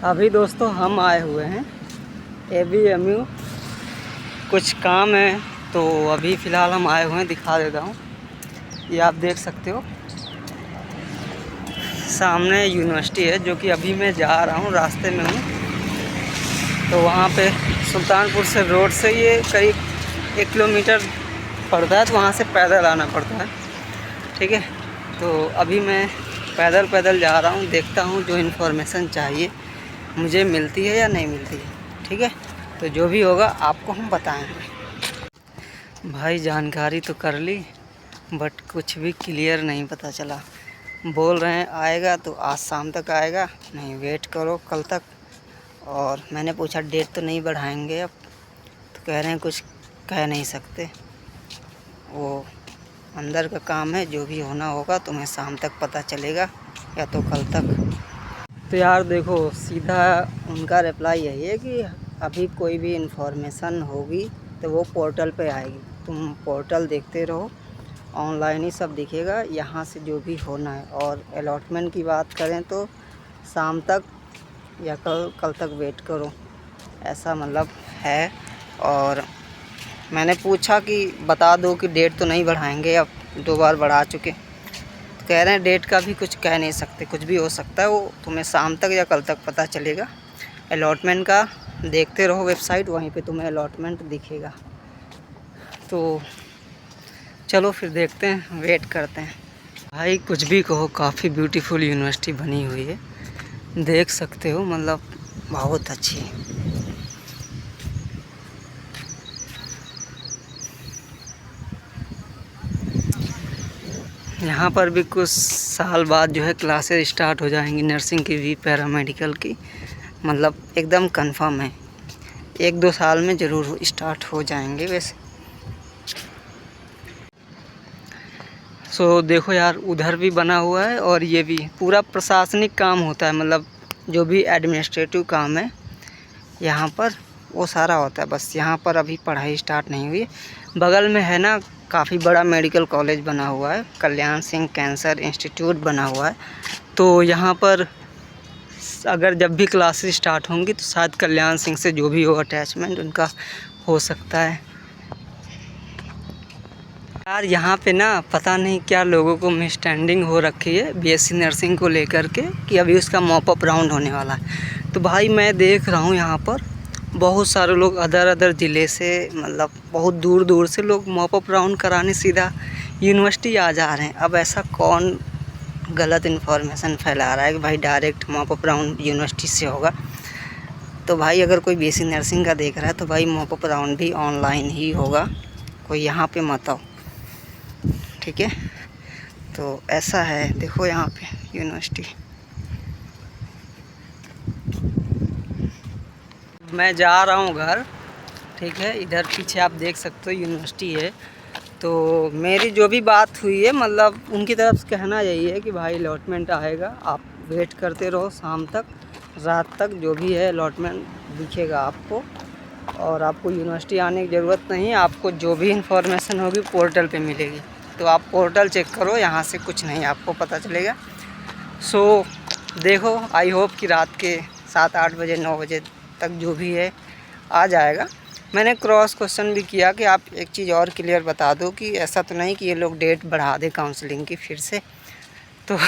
अभी दोस्तों हम आए हुए हैं ABMU, कुछ काम है तो अभी फ़िलहाल हम आए हुए हैं। दिखा देता हूँ, ये आप देख सकते हो सामने यूनिवर्सिटी है, जो कि अभी मैं जा रहा हूँ, रास्ते में हूँ। तो वहाँ पे सुल्तानपुर से रोड से ये करीब 1 किलोमीटर पड़ता है, तो वहाँ से पैदल आना पड़ता है। ठीक है, तो अभी मैं पैदल जा रहा हूँ। देखता हूँ जो इन्फॉर्मेशन चाहिए मुझे मिलती है या नहीं मिलती है। ठीक है, तो जो भी होगा आपको हम बताएंगे। भाई जानकारी तो कर ली, बट कुछ भी क्लियर नहीं पता चला। बोल रहे हैं आएगा तो आज शाम तक आएगा, नहीं वेट करो कल तक। और मैंने पूछा डेट तो नहीं बढ़ाएंगे अब, तो कह रहे हैं कुछ कह नहीं सकते, वो अंदर का काम है। जो भी होना होगा तुम्हें शाम तक पता चलेगा या तो कल तक। तो यार देखो, सीधा उनका रिप्लाई यही है कि अभी कोई भी इन्फॉर्मेशन होगी तो वो पोर्टल पे आएगी। तुम पोर्टल देखते रहो, ऑनलाइन ही सब दिखेगा यहाँ से जो भी होना है। और अलॉटमेंट की बात करें तो शाम तक या कल तक वेट करो, ऐसा मतलब है। और मैंने पूछा कि बता दो कि डेट तो नहीं बढ़ाएंगे, अब 2 बार बढ़ा चुके। कह रहे हैं डेट का भी कुछ कह नहीं सकते, कुछ भी हो सकता है, वो तुम्हें शाम तक या कल तक पता चलेगा। अलॉटमेंट का देखते रहो वेबसाइट, वहीं पे तुम्हें अलॉटमेंट दिखेगा। तो चलो फिर देखते हैं, वेट करते हैं। भाई कुछ भी कहो, काफ़ी ब्यूटीफुल यूनिवर्सिटी बनी हुई है, देख सकते हो, मतलब बहुत अच्छी है। यहाँ पर भी कुछ साल बाद जो है क्लासेस स्टार्ट हो जाएंगी, नर्सिंग की भी, पैरामेडिकल की, मतलब एकदम कंफर्म है। 1-2 साल में ज़रूर स्टार्ट हो जाएंगे वैसे। सो देखो यार, उधर भी बना हुआ है और ये भी पूरा प्रशासनिक काम होता है, मतलब जो भी एडमिनिस्ट्रेटिव काम है यहाँ पर वो सारा होता है। बस यहाँ पर अभी पढ़ाई स्टार्ट नहीं हुई। बगल में है ना, काफ़ी बड़ा मेडिकल कॉलेज बना हुआ है, कल्याण सिंह कैंसर इंस्टीट्यूट बना हुआ है। तो यहाँ पर अगर जब भी क्लासेस स्टार्ट होंगी तो शायद कल्याण सिंह से जो भी हो अटैचमेंट उनका हो सकता है। यार यहाँ पे ना पता नहीं क्या लोगों को मिसअंडरस्टैंडिंग हो रखी है BSc नर्सिंग को लेकर के, कि अभी उसका मॉपअप राउंड होने वाला है। तो भाई मैं देख रहा हूँ यहाँ पर बहुत सारे लोग अदर ज़िले से, मतलब बहुत दूर दूर से लोग मॉपअप राउंड कराने सीधा यूनिवर्सिटी आ जा रहे हैं। अब ऐसा कौन गलत इन्फॉर्मेशन फैला रहा है कि भाई डायरेक्ट मॉपअप राउंड यूनिवर्सिटी से होगा? तो भाई अगर कोई BSc नर्सिंग का देख रहा है तो भाई मॉपअप राउंड भी ऑनलाइन ही होगा, कोई यहाँ पे मत आओ। ठीक है, तो ऐसा है। देखो यहाँ पे यूनिवर्सिटी, मैं जा रहा हूँ घर। ठीक है, इधर पीछे आप देख सकते हो यूनिवर्सिटी है। तो मेरी जो भी बात हुई है, मतलब उनकी तरफ से कहना यही है कि भाई अलॉटमेंट आएगा, आप वेट करते रहो, शाम तक रात तक जो भी है अलॉटमेंट दिखेगा आपको। और आपको यूनिवर्सिटी आने की ज़रूरत नहीं है, आपको जो भी इन्फॉर्मेशन होगी पोर्टल पे मिलेगी। तो आप पोर्टल चेक करो, यहाँ से कुछ नहीं आपको पता चलेगा। सो देखो, आई होप कि रात के 7-8 बजे 9 बजे तक जो भी है आ जाएगा। मैंने क्रॉस क्वेश्चन भी किया कि आप एक चीज़ और क्लियर बता दो कि ऐसा तो नहीं कि ये लोग डेट बढ़ा दे काउंसलिंग की फिर से। तो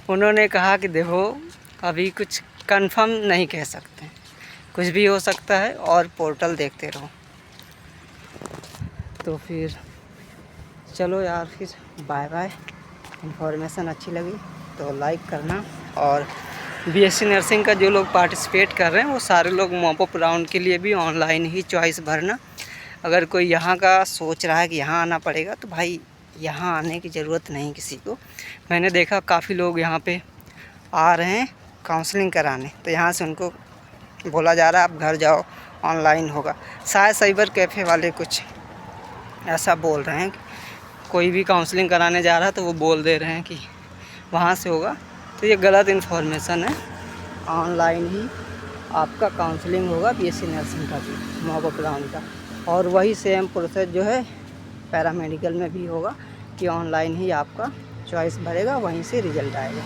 उन्होंने कहा कि देखो अभी कुछ कंफर्म नहीं कह सकते, कुछ भी हो सकता है, और पोर्टल देखते रहो। तो फिर चलो यार, फिर बाय बाय। इन्फॉर्मेशन अच्छी लगी तो लाइक करना। और BSc नर्सिंग का जो लोग पार्टिसिपेट कर रहे हैं वो सारे लोग मॉपअप राउंड के लिए भी ऑनलाइन ही चॉइस भरना। अगर कोई यहाँ का सोच रहा है कि यहाँ आना पड़ेगा, तो भाई यहाँ आने की ज़रूरत नहीं किसी को। मैंने देखा काफ़ी लोग यहाँ पे आ रहे हैं काउंसलिंग कराने, तो यहाँ से उनको बोला जा रहा है आप घर जाओ, ऑनलाइन होगा। शायद साइबर कैफ़े वाले कुछ ऐसा बोल रहे हैं कि कोई भी काउंसलिंग कराने जा रहा है तो वो बोल दे रहे हैं कि वहाँ से होगा। तो ये गलत इन्फॉर्मेशन है, ऑनलाइन ही आपका काउंसलिंग होगा BSc नर्सिंग का भी, मॉपअप राउंड का। और वही सेम प्रोसेस जो है पैरामेडिकल में भी होगा कि ऑनलाइन ही आपका चॉइस भरेगा, वहीं से रिज़ल्ट आएगा।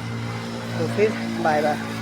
तो फिर बाय बाय।